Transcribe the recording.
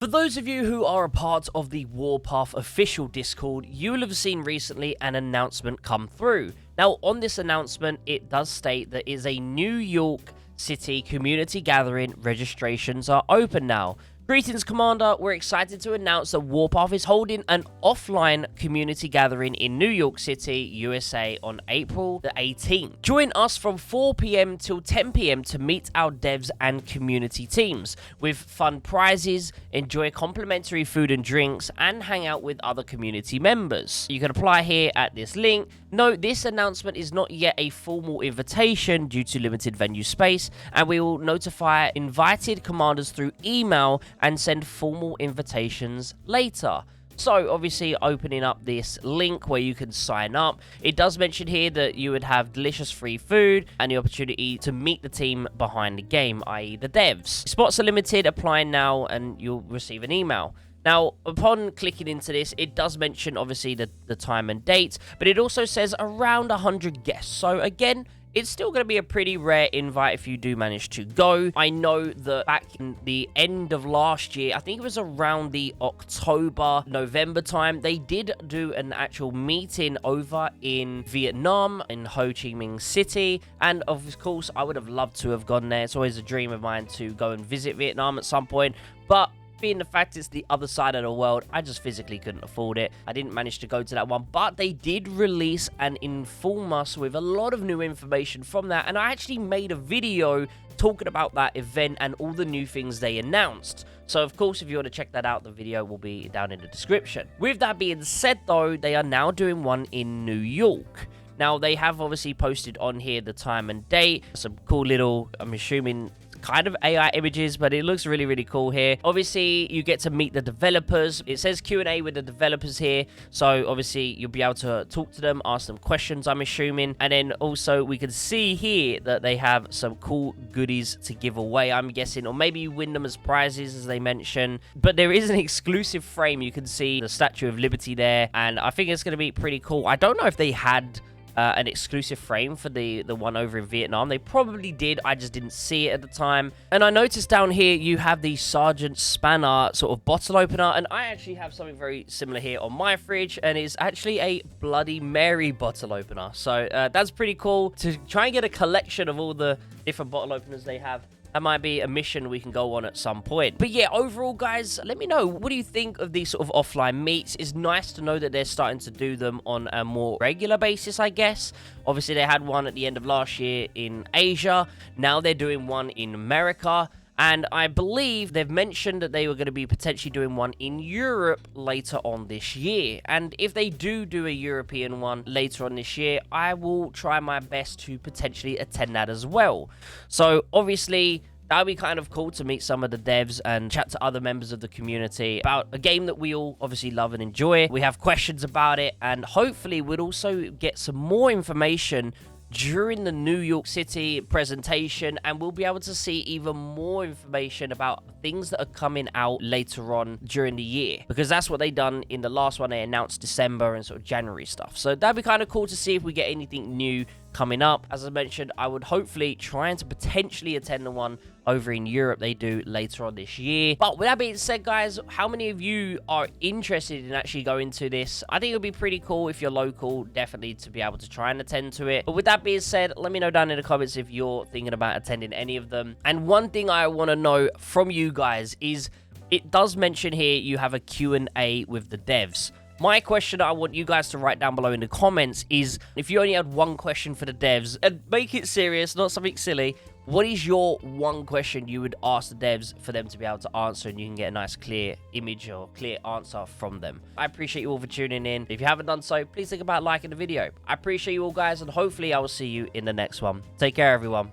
For those of you who are a part of the Warpath official Discord, you will have seen recently an announcement come through. Now, on this announcement, it does state that is a New York City community gathering. Registrations are open now. Greetings, Commander. We're excited to announce that Warpath is holding an offline community gathering in New York City, USA on April the 18th. Join us from 4 p.m. till 10 p.m. to meet our devs and community teams with fun prizes, enjoy complimentary food and drinks, and hang out with other community members. You can apply here at this link. Note, this announcement is not yet a formal invitation due to limited venue space, and we will notify invited commanders through email and send formal invitations later. So, obviously, opening up this link where you can sign up, it does mention here that you would have delicious free food and the opportunity to meet the team behind the game, i.e. the devs. Spots are limited, apply now, and you'll receive an email. Now, upon clicking into this, it does mention, obviously, the time and date, but it also says around 100 guests. So, again, it's still going to be a pretty rare invite if you do manage to go. I know that back in the end of last year, I think it was around the October, November time, they did do an actual meeting over in Vietnam, in Ho Chi Minh City. And of course, I would have loved to have gone there. It's always a dream of mine to go and visit Vietnam at some point. But being the fact it's the other side of the world, I just physically couldn't afford it. I didn't manage to go to that one, but they did release and inform us with a lot of new information from that, and I actually made a video talking about that event and all the new things they announced. So, of course, if you want to check that out, the video will be down in the description. With that being said, though, they are now doing one in New York. Now, they have obviously posted on here the time and date, some cool little, I'm assuming, kind of AI images, but it looks really, really cool here. Obviously, you get to meet the developers. It says Q&A with the developers here, so obviously you'll be able to talk to them, ask them questions, I'm assuming. And then also we can see here that they have some cool goodies to give away, I'm guessing, or maybe you win them as prizes, as they mention. But there is an exclusive frame. You can see the Statue of Liberty there, and I think it's going to be pretty cool. I don't know if they had an exclusive frame for the one over in Vietnam. They probably did. I just didn't see it at the time. And I noticed down here you have the Sergeant Spanner sort of bottle opener, and I actually have something very similar here on my fridge, and it's actually a Bloody Mary bottle opener. So that's pretty cool to try and get a collection of all the different bottle openers they have. That might be a mission we can go on at some point. But yeah, overall, guys, let me know. What do you think of these sort of offline meets? It's nice to know that they're starting to do them on a more regular basis, I guess. Obviously, they had one at the end of last year in Asia. Now they're doing one in America. And I believe they've mentioned that they were going to be potentially doing one in Europe later on this year. And if they do a European one later on this year, I will try my best to potentially attend that as well. So obviously, that would be kind of cool to meet some of the devs and chat to other members of the community about a game that we all obviously love and enjoy. We have questions about it, and hopefully we'll also get some more information during the New York City presentation, and we'll be able to see even more information about things that are coming out later on during the year, because that's what they done in the last one. They announced December and sort of January stuff, so that'd be kind of cool to see if we get anything new coming up. As I mentioned, I would hopefully try and to potentially attend the one over in Europe they do later on this year. But with that being said, guys, how many of you are interested in actually going to this? I think it would be pretty cool if you're local, definitely, to be able to try and attend to it. But with that being said, let me know down in the comments if you're thinking about attending any of them. And one thing I want to know from you guys is, it does mention here you have a Q&A with the devs. My question I want you guys to write down below in the comments is, if you only had one question for the devs, and make it serious, not something silly, what is your one question you would ask the devs for them to be able to answer, and you can get a nice clear image or clear answer from them? I appreciate you all for tuning in. If you haven't done so, please think about liking the video. I appreciate you all, guys, and hopefully I will see you in the next one. Take care, everyone.